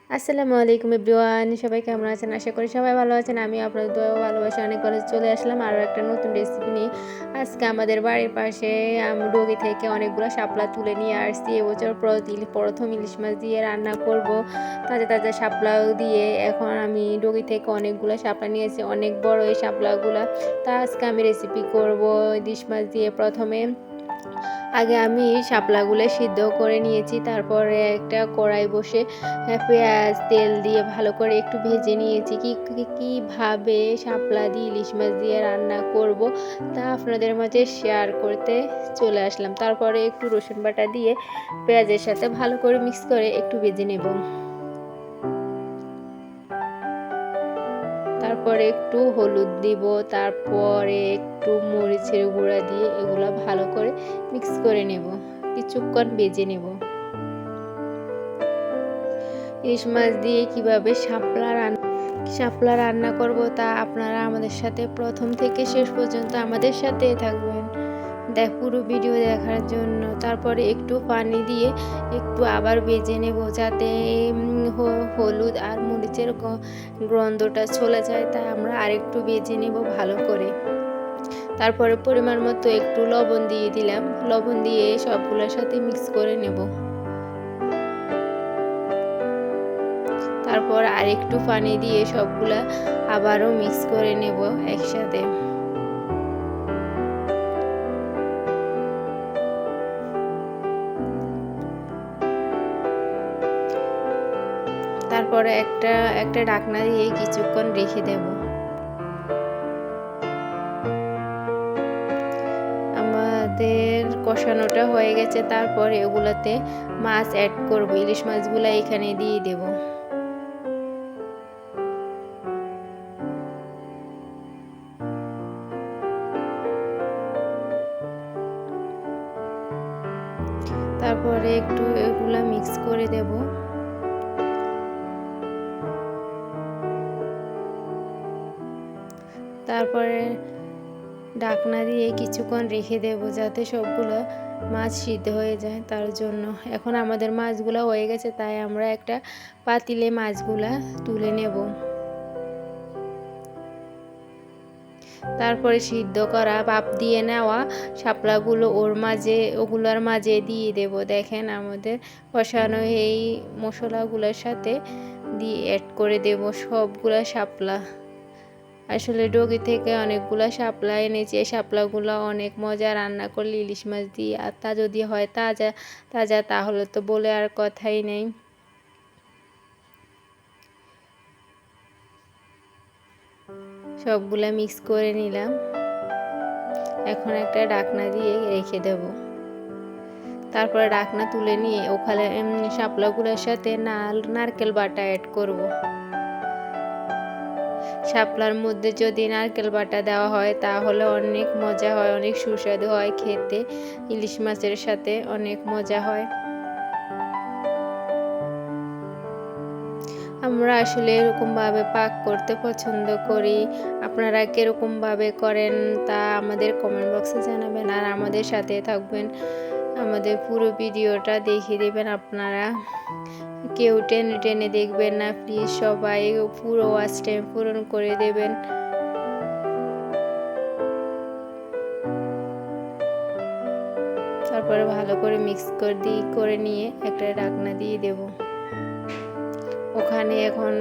আসসালামু আলাইকুম এভরিওয়ান, সবাই কেমন আছেন? আশা করি সবাই ভালো আছেন। আমি আপনাদের দোয়া ও ভালোবাসা অনেক ভালো চলে আসলাম আরও একটা নতুন রেসিপি নিয়ে। আজকে আমাদের বাড়ির পাশে ডগি থেকে অনেকগুলো শাপলা তুলে নিয়ে আসছি। এবছর প্রথম ইলিশ মাছ দিয়ে রান্না করব, তাজা তাজা শাপলাও দিয়ে। এখন আমি ডগি থেকে অনেকগুলো শাপলা নিয়েছি, অনেক বড় এই শাপলাগুলো। তা আজকে আমি রেসিপি করব ইলিশ মাছ দিয়ে। প্রথমে আগে আমি শাপলাগুলো সিদ্ধ করে নিয়েছি, তারপরে একটা কড়াই বসে পেঁয়াজ তেল দিয়ে ভালো করে একটু ভেজে নিয়েছি। কীভাবে শাপলা দিয়ে ইলিশ মাছ দিয়ে রান্না করব তা আপনাদের মাঝে শেয়ার করতে চলে আসলাম। তারপরে একটু রসুন বাটা দিয়ে পেঁয়াজের সাথে ভালো করে মিক্স করে একটু ভেজে নেব। তারপরে একটু হলুদ দিব, তারপরে একটু মরিচের গুঁড়া দিয়ে এগুলো ভালো করে মিক্স করে নেব, কিছুক্ষণ ভেজে নেব। ইলিশ মাছ দিয়ে কিভাবে শাপলা রান্না করব তা আপনারা আমাদের সাথে প্রথম থেকে শেষ পর্যন্ত আমাদের সাথে থাকবেন পুরো ভিডিও দেখার জন্য। তারপরে একটু পানি দিয়ে একটু আবার ভেজে নেব, যাতে হলুদ আর মরিচের গন্ধটা চলে যায়। তাই আমরা আরেকটু ভেজে নেব ভালো করে। তারপরে পরিমাণ মতো একটু লবণ দিয়ে দিলাম, লবণ দিয়ে সবগুলোর সাথে মিক্স করে নেব। তারপর আরেকটু পানি দিয়ে সবগুলা আবারও মিক্স করে নেব একসাথে। তারপরে একটা ঢাকনা দিয়ে কিছুক্ষণ রেখে দেব। আমাদের কষানোটা হয়ে গেছে, তারপরে এগুলাতে মাছ অ্যাড করব। ইলিশ মাছগুলা এখানে দিয়ে দেব। তারপরে একটু এগুলা মিক্স করে দেব। তারপরে ঢাকনা দিয়ে কিছুক্ষণ রেখে দেব, যাতে সবগুলো মাছ সিদ্ধ হয়ে যায় তার জন্য। এখন আমাদের মাছগুলো হয়ে গেছে, তাই আমরা একটা পাতিলে মাছগুলা তুলে নেব। তারপরে সিদ্ধ করা ভাপ দিয়ে নেওয়া শাপলাগুলো ওগুলোর মাঝে দিয়ে দেব। দেখেন আমাদের কষানো এই মশলাগুলোর সাথে দিয়ে অ্যাড করে দেব সবগুলা শাপলা। আসলে ডগি থেকে অনেকগুলো শাপলা এনেছি। এই শাপলাগুলো অনেক মজা রান্না করলে ইলিশ মাছ দিয়ে, আর তা যদি হয় তাজা তাজা তাহলে তো বলে আর কথাই নেই। সবগুলা মিক্স করে নিলাম। এখন একটা ঢাকনা দিয়ে রেখে দেব। তারপরে ঢাকনা তুলে নিয়ে ওখানে শাপলাগুলোর সাথে নারকেল বাটা অ্যাড করব। শাপলার মধ্যে যদি নারকেল বাটা দেওয়া হয় তাহলে অনেক মজা হয়, অনেক সুস্বাদু হয় খেতে। ইলিশ মাছের সাথে অনেক মজা হয়। আমরা আসলে এরকমভাবে পাক করতে পছন্দ করি। আপনারা কীরকমভাবে করেন তা আমাদের কমেন্ট বক্সে জানাবেন, আর আমাদের সাথে থাকবেন। আমাদের পুরো ভিডিওটা দেখে দেবেন আপনারা, কেউ টেনে টেনে দেখবেন না প্লিজ, সবাই পুরো ওয়াচ টাইম পূরণ করে দেবেন। তারপরে ভালো করে মিক্স করে নিয়ে একটা ঢাকনা দিয়ে দেব ওখানে। এখন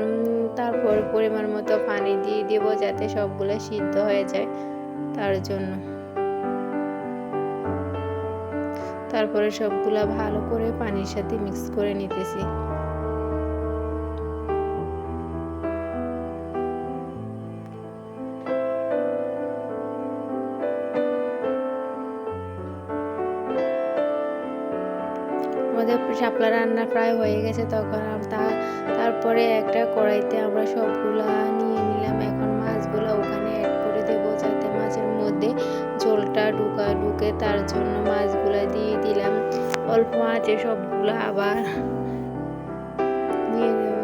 তারপর পরিমাণ মতো পানি দিয়ে দেব, যাতে সবগুলো সিদ্ধ হয়ে যায় তার জন্য। তারপরে সবগুলা ভালো করে পানির সাথে মিক্স করে নিতেছি। আমাদের শাপলা রান্না প্রায় হয়ে গেছে। তখন তারপরে একটা কড়াইতে আমরা সবগুলা নিয়ে নিলাম। এখন মাছগুলো ওখানে অ্যাড করে দেব, যাতে মাছের মধ্যে ঝোলটা ঢুকে তার জন্য মাছগুলো দিয়ে দিলাম। অল্প আঁচে সবগুলো আবার দিয়ে দেব।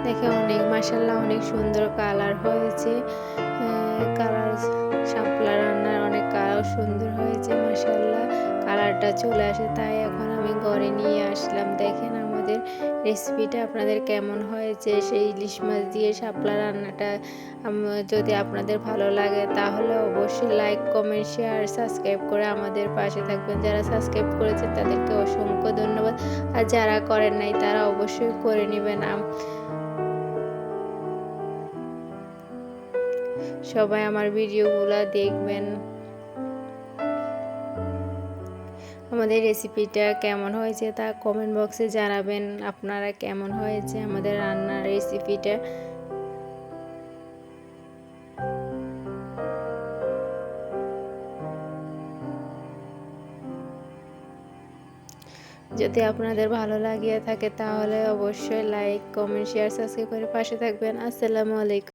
দেখে মাশাআল্লাহ অনেক সুন্দর কালার হয়েছে। শাপলা রান্নার অনেক কালার সুন্দর হয়েছে মাশাআল্লাহ। কালারটা চলে আসে, তাই এখন আমি ঘরে নিয়ে আসলাম। দেখেন আমাদের রেসিপিটা আপনাদের কেমন হয়েছে, সেই ইলিশ মাছ দিয়ে শাপলা রান্নাটা যদি আপনাদের ভালো লাগে তাহলে অবশ্যই লাইক, কমেন্ট, শেয়ার, সাবস্ক্রাইব করে আমাদের পাশে থাকবেন। যারা সাবস্ক্রাইব করেছেন তাদেরকে অসংখ্য ধন্যবাদ, আর যারা করেন নাই তারা অবশ্যই করে নেবেন। সবাই আমার ভিডিওগুলো দেখবেন। আমাদের রেসিপিটা কেমন হয়েছে তা কমেন্ট বক্সে জানাবেন। আপনারা কেমন হয়েছে আমাদের রান্নার রেসিপিটা। যদি আপনাদের ভালো লাগিয়ে থাকে তাহলে অবশ্যই লাইক, কমেন্ট, শেয়ার, সাবস্ক্রাইব করে পাশে থাকবেন। আসসালামু আলাইকুম।